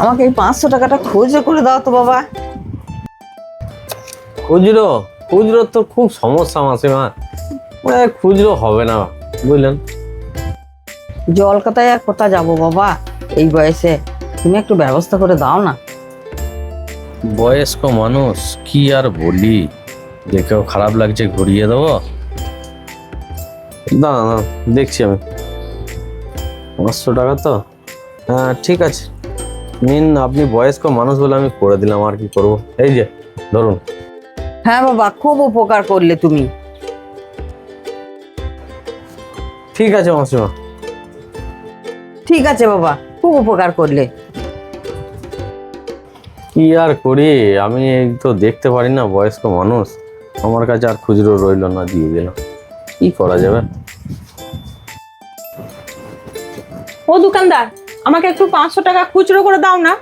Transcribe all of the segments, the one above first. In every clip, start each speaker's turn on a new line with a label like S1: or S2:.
S1: আমাকে এই 500 টাকাটা খুচরো করে দাও তো বাবা।
S2: খুচরো খুচরো তো খুব সমস্যা মাসিমা, খুচরো হবে না বুঝলেন।
S1: জলকাতায় আর কোথা যাবো বাবা এই বয়সে, তুমি একটু ব্যবস্থা করে দাও না।
S2: বয়স্ক মানুষ কি আর বলি, দেখেও খারাপ লাগছে, ঘুরিয়ে দেবো। না না দেখছি আমি, 500 টাকা তো, হ্যাঁ ঠিক আছে নিন। আপনি বয়স্ক মানুষ বলে আমি করে দিলাম, আর কি করব। এই যে ধরুন।
S1: হ্যাঁ বাবা, খুব উপকার করলে তুমি।
S2: ঠিক আছে মাসিমা।
S1: ঠিক আছে বাবা, খুব উপকার করলে।
S2: কি আর করি, আমি এই তো দেখতে পারি না, বয়স্ক মানুষ, আমার কাছে আর খুচরো রইলো না, দিয়ে দিলাম। কি করা যাবে।
S3: ও দোকানদার, আমাকে একটু 500 টাকা খুচরো করে দাও না।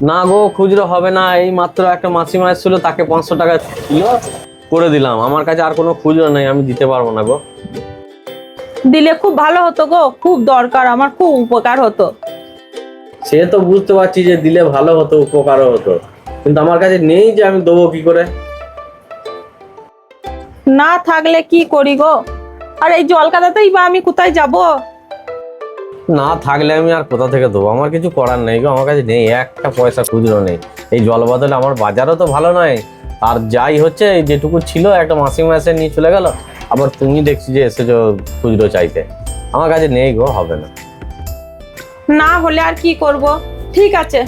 S2: না গো, খুচরো হবে না, এই মাত্র একটা মাসিমা এসেছিল, তাকে 500 টাকা ছিল, করে দিলাম। আমার কাছে আর কোনো খুচরো নেই, আমি দিতে পারবো না গো।
S3: দিলে খুব ভালো হতো গো, খুব দরকার, আমার খুব উপকার হতো।
S2: সে তো বুঝতে পারছি যে দিলে ভালো হতো, উপকারও হতো, কিন্তু আমার কাছে নেই, যে আমি দেবো কি করে।
S3: না থাকলে কি করি গো, আর এই জলকাদাতেই বা আমি কোথায় যাব।
S2: না থাকলে আমি আর কোথা থেকে দেবো, আমার কিছু করার নেই গো, আমার কাছে নেই, একটা পয়সা খুচরো নেই। এই জল বদলে আমার বাজারও তো ভালো নয়, আর যাই হচ্ছে এই যেটুকু ছিল একটা মাসিমা এসে নিয়ে চলে গেল, আবার তুমি দেখছি যে এসেছো খুচরো চাইতে। আমার কাছে নেই গো, হবে না।
S3: না হলে আর কি করব, ঠিক আছে।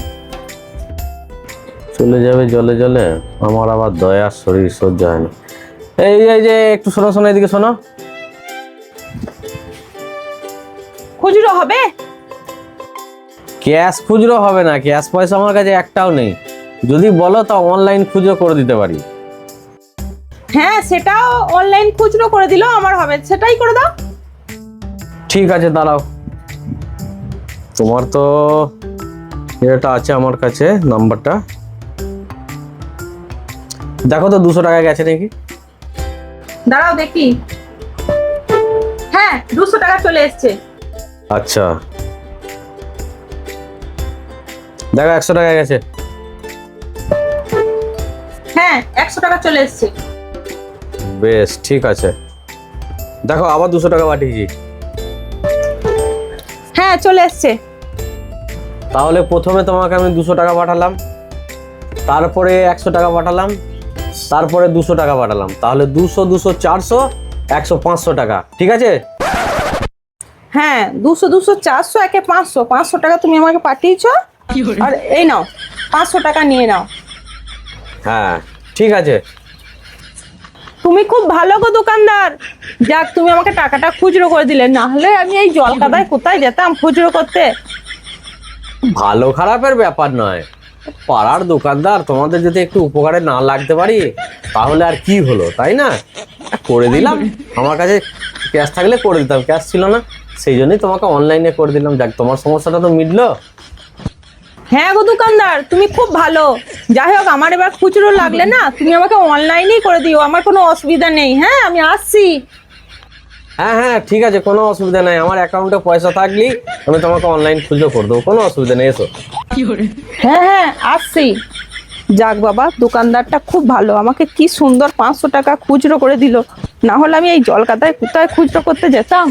S2: চলে যাবে জলে জলে, আমার আবার দয়ার শরীর সহ্য হয় না। এই এই যে একটু শোনো শোনো, এদিকে শোনো।
S3: খুচরো হবে?
S2: ক্যাশ খুচরো হবে না, ক্যাশ পয়সা আমার কাছে একটাও নেই। যদি বলো তা অনলাইন খুচরো করে দিতে পারি।
S3: হ্যাঁ, সেটাও অনলাইন খুচরো করে দিলেও আমার হবে, সেটাই করে দাও।
S2: ঠিক আছে দাঁড়াও, তোমার তো এটা আছে আমার কাছে, নাম্বারটা দেখো তো 200 টাকা গেছে নাকি।
S3: দাঁড়াও দেখি। হ্যাঁ, 200 টাকা চলে এসেছে।
S2: আচ্ছা দেখো 100 টাকা গেছে।
S3: হ্যাঁ, 100 টাকা চলে এসেছে।
S2: বেশ ঠিক আছে, দেখো আবার 200 টাকা পাঠিয়েছি।
S3: হ্যাঁ, চলে এসেছে।
S2: তাহলে প্রথমে তোমাকে আমি 200 টাকা পাঠালাম, তারপরে 100 টাকা পাঠালাম, তারপরে 200 টাকা পাঠালাম, তাহলে 200 200 400 100 500 টাকা, ঠিক আছে।
S3: হ্যাঁ, 200 200 400 একে 500 500 টাকা তুমি আমাকে পাঠিয়েছো। আর এই নাও, 500 টাকা নিয়ে নাও।
S2: হ্যাঁ ঠিক আছে।
S3: তুমি খুব ভালো গো দোকানদার, যাক তুমি আমাকে টাকাটা খুচরো করে দিলে, না হলে আমি এই জল কাদায় কোথায় যেতাম খুচরো করতে।
S2: ভালো খারাপের ব্যাপার নয়, পাড়ার দোকানদার, তোমাদের যদি একটু উপকারে না লাগতে পারি তাহলে আর কি হলো, তাই না। করে দিলাম, আমার কাছে ক্যাশ থাকলে করে দিতাম, ক্যাশ ছিল না, সেই জন্যই তোমাকে অনলাইনে করে দিলাম। যাক তোমার সমস্যাটা তো মিটলো।
S3: হ্যাঁ গো দোকানদার, তুমি খুব ভালো। যাই হোক, আমার এবার খুচরো লাগলে না তুমি আমাকে অনলাইনেই করে দিও, আমার কোনো অসুবিধা নেই। হ্যাঁ, আমি আসছি।
S2: হ্যাঁ হ্যাঁ ঠিক আছে, কোনো অসুবিধা নাই, আমার অ্যাকাউন্টে পয়সা থাকলেই আমি তোমাকে অনলাইন খুচরো করে দেবো, কোনো অসুবিধা নেই, এসো।
S3: হ্যাঁ হ্যাঁ, আসছি। যাক বাবা, দোকানদারটা খুব ভালো, আমাকে কি সুন্দর 500 টাকা খুচরো করে দিল, না হলে আমি এই জল কাদায় কোথায় খুচরো করতে যেতাম।